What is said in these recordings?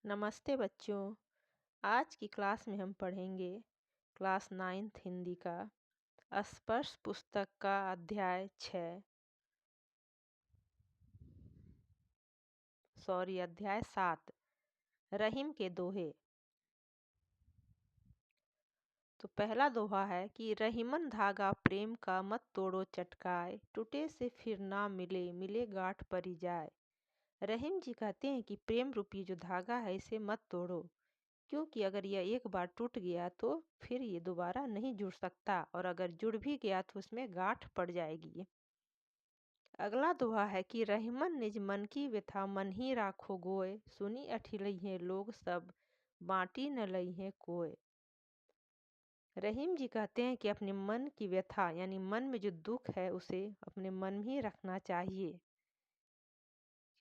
नमस्ते बच्चों। आज की क्लास में हम पढ़ेंगे क्लास 9th हिंदी का स्पर्श पुस्तक का अध्याय 7 रहीम के दोहे। तो पहला दोहा है कि रहीमन धागा प्रेम का मत तोड़ो चटकाए, टूटे से फिर ना मिले मिले गांठ परी जाए। रहीम जी कहते हैं कि प्रेम रूपी जो धागा है इसे मत तोड़ो, क्योंकि अगर यह एक बार टूट गया तो फिर ये दोबारा नहीं जुड़ सकता, और अगर जुड़ भी गया तो उसमें गांठ पड़ जाएगी। अगला दोहा है कि रहीमन निज मन की व्यथा मन ही राखो गोय, सुनी अठिलई है लोग सब बाटी न लई है कोय। रहीम जी कहते हैं कि अपने मन की व्यथा यानी मन में जो दुख है उसे अपने मन में ही रखना चाहिए,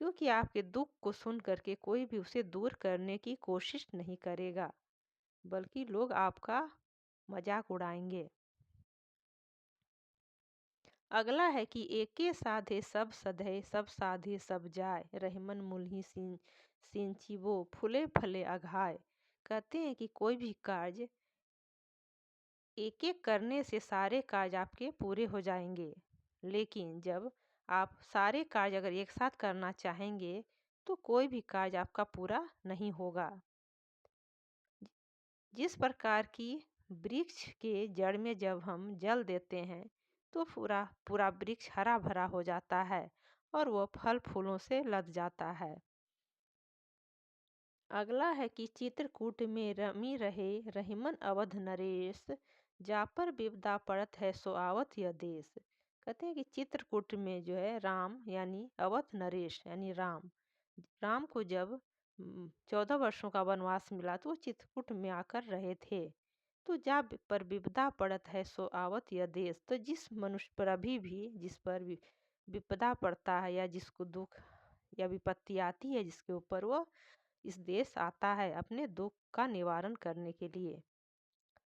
क्योंकि आपके दुख को सुन करके कोई भी उसे दूर करने की कोशिश नहीं करेगा, बल्कि लोग आपका मजाक उड़ाएंगे। अगला है कि एके साधे सब सधे सब साधे सब जाए, रहीमन मुलही सिंचिबो फूले फले अघाय। कहते हैं कि कोई भी कार्य एक एक करने से सारे कार्य आपके पूरे हो जाएंगे, लेकिन जब आप सारे कार्य अगर एक साथ करना चाहेंगे तो कोई भी कार्य आपका पूरा नहीं होगा। जिस प्रकार की वृक्ष के जड़ में जब हम जल देते हैं तो पूरा पूरा वृक्ष हरा भरा हो जाता है और वो फल फूलों से लद जाता है। अगला है कि चित्रकूट में रमी रहे रहीमन अवध नरेश, जा पर विपदा पड़त है सो आवत यह देश। कहते हैं कि चित्रकूट में जो है राम यानी अवध नरेश यानी राम राम को जब 14 वर्षों का वनवास मिला तो वो चित्रकूट में आकर रहे थे। तो जा पर विपदा पड़त है सो आवत यह देश, तो जिस मनुष्य पर अभी भी जिस पर विपदा पड़ता है या जिसको दुख या विपत्ति आती है जिसके ऊपर, वो इस देश आता है अपने दुख का निवारण करने के लिए।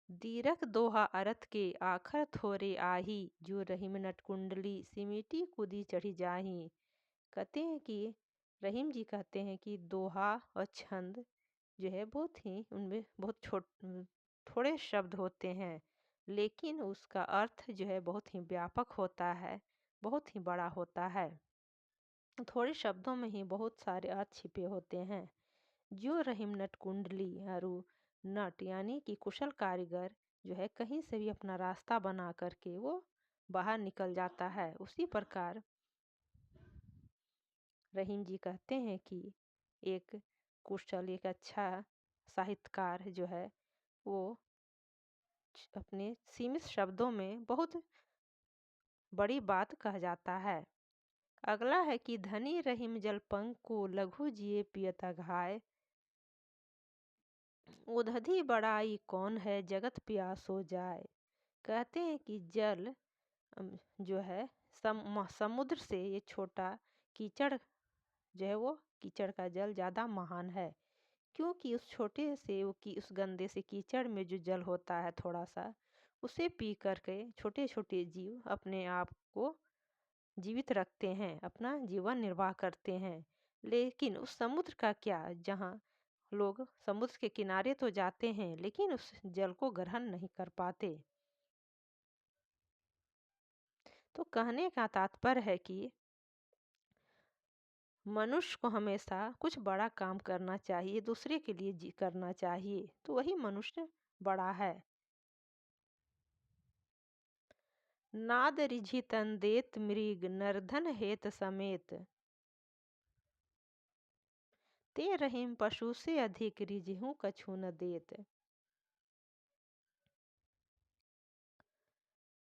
दीरक दोहा अरथ के आखर थोरे आही, जो रहीम नट कुंडली सिमिटी कूदी चढ़ी जाही। कहते हैं कि रहीम जी कहते हैं कि दोहा और छंद जो है बहुत ही उनमें बहुत थोड़े शब्द होते हैं, लेकिन उसका अर्थ जो है बहुत ही व्यापक होता है, बहुत ही बड़ा होता है। थोड़े शब्दों में ही बहुत सारे अर्थ छिपे होते हैं। जो रहीम नट कुंडली अरु नट यानी कि कुशल कारीगर जो है कहीं से भी अपना रास्ता बना करके वो बाहर निकल जाता है, उसी प्रकार रहीम जी कहते हैं कि एक कुशल एक अच्छा साहित्यकार जो है वो अपने सीमित शब्दों में बहुत बड़ी बात कह जाता है। अगला है कि धनी रहीम जलपंक को लघु जिए पियत घाय, उधधी बड़ाई कौन है जगत प्यास हो जाए। कहते हैं कि जल जो है समुद्र से ये छोटा कीचड़ जो है वो कीचड़ का जल ज़्यादा महान है, क्योंकि उस छोटे से उस गंदे से कीचड़ में जो जल होता है थोड़ा सा, उसे पी करके छोटे छोटे जीव अपने आप को जीवित रखते हैं, अपना जीवन निर्वाह करते हैं। लेकिन उस समुद्र का क्या, जहाँ लोग समुद्र के किनारे तो जाते हैं लेकिन उस जल को ग्रहण नहीं कर पाते। तो कहने का तात्पर्य है कि मनुष्य को हमेशा कुछ बड़ा काम करना चाहिए, दूसरे के लिए करना चाहिए, तो वही मनुष्य बड़ा है। नाद रिझि तन देत मृग नरधन हेत समेत, ते रहीम पशु से अधिक रिझहु कछु न देत।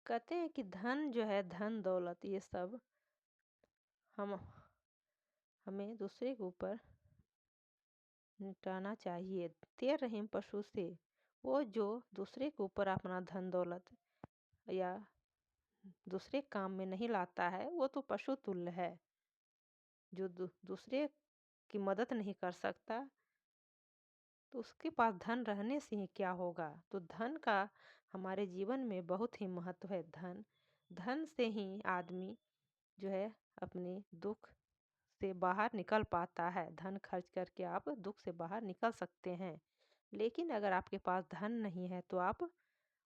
कहते हैं कि धन जो है धन दौलत ये सब हमें दूसरे के ऊपर निपटाना चाहिए। ते रहीम पशु से, वो जो दूसरे के ऊपर अपना धन दौलत या दूसरे काम में नहीं लाता है वो तो पशु तुल्य है। जो दूसरे की मदद नहीं कर सकता तो उसके पास धन रहने से ही क्या होगा। तो धन का हमारे जीवन में बहुत ही महत्व है। धन से ही आदमी जो है अपने दुख से बाहर निकल पाता है। धन खर्च करके आप दुख से बाहर निकल सकते हैं, लेकिन अगर आपके पास धन नहीं है तो आप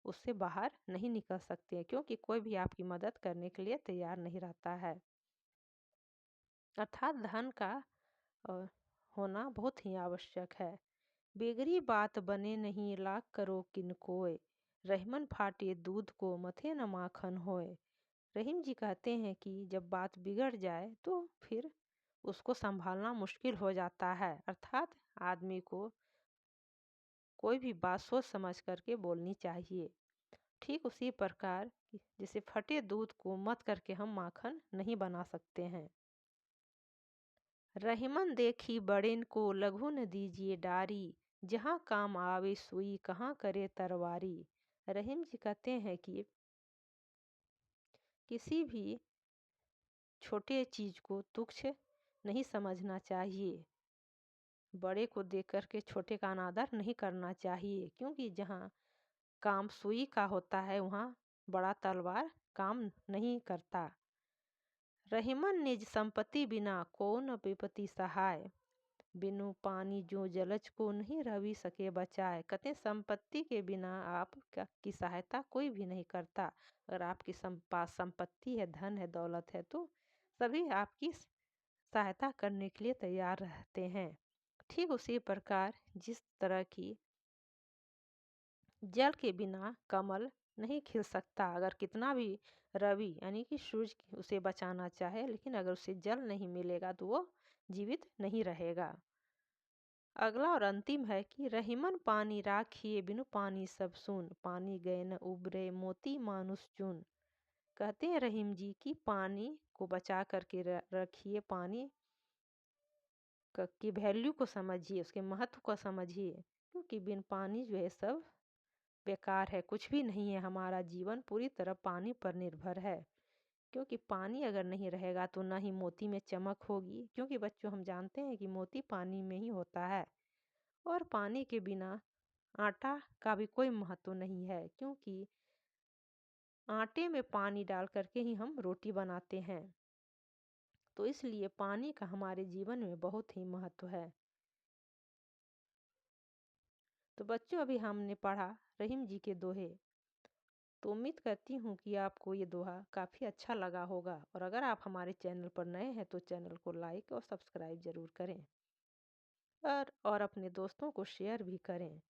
उससे बाहर नहीं निकल सकते, क्योंकि कोई भी आपकी मदद करने के लिए तैयार नहीं रहता है। अर्थात धन का अ, होना बहुत ही आवश्यक है। बेगरी बात बने नहीं लाख करो किन कोय, रहीमन फाटे दूध को मथे न माखन होए। रहीम जी कहते हैं कि जब बात बिगड़ जाए तो फिर उसको संभालना मुश्किल हो जाता है। अर्थात आदमी को कोई भी बात सोच समझ करके बोलनी चाहिए। ठीक उसी प्रकार जैसे फटे दूध को मत करके हम माखन नहीं बना सकते हैं। रहीमन देखी बड़ेन को लघु न दीजिए डारी, जहाँ काम आवे सुई कहाँ करे तरवारी। रहीम जी कहते हैं कि किसी भी छोटे चीज को तुच्छ नहीं समझना चाहिए। बड़े को देख करके छोटे का अनादर नहीं करना चाहिए, क्योंकि जहाँ काम सुई का होता है वहाँ बड़ा तलवार काम नहीं करता। रहीमन निज संपत्ति बिना कौन विपत्ति सहाय, बिनु पानी जो जलज को नहीं रवि सके बचाए। कहते हैं संपत्ति के बिना आप की सहायता कोई भी नहीं करता। अगर आपके पास संपत्ति है, धन है, दौलत है, तो सभी आपकी सहायता करने के लिए तैयार रहते हैं। ठीक उसी प्रकार जिस तरह की जल के बिना कमल नहीं खिल सकता, अगर कितना भी रवि यानी कि सूरज उसे बचाना चाहे, लेकिन अगर उसे जल नहीं मिलेगा तो वो जीवित नहीं रहेगा। अगला और अंतिम है कि रहीमन पानी राखिए बिनु पानी सब सुन, पानी गए न उबरे मोती मानुष चुन। कहते हैं रहीम जी कि पानी को बचा करके रखिए, पानी की वैल्यू को समझिए, उसके महत्व को समझिए, क्योंकि बिन पानी जो है सब बेकार है, कुछ भी नहीं है। हमारा जीवन पूरी तरह पानी पर निर्भर है, क्योंकि पानी अगर नहीं रहेगा तो ना ही मोती में चमक होगी, क्योंकि बच्चों हम जानते हैं कि मोती पानी में ही होता है। और पानी के बिना आटा का भी कोई महत्व नहीं है, क्योंकि आटे में पानी डाल करके ही हम रोटी बनाते हैं। तो इसलिए पानी का हमारे जीवन में बहुत ही महत्व है। तो बच्चों अभी हमने पढ़ा रहीम जी के दोहे। तो उम्मीद करती हूँ कि आपको ये दोहा काफ़ी अच्छा लगा होगा, और अगर आप हमारे चैनल पर नए हैं तो चैनल को लाइक और सब्सक्राइब ज़रूर करें, और अपने दोस्तों को शेयर भी करें।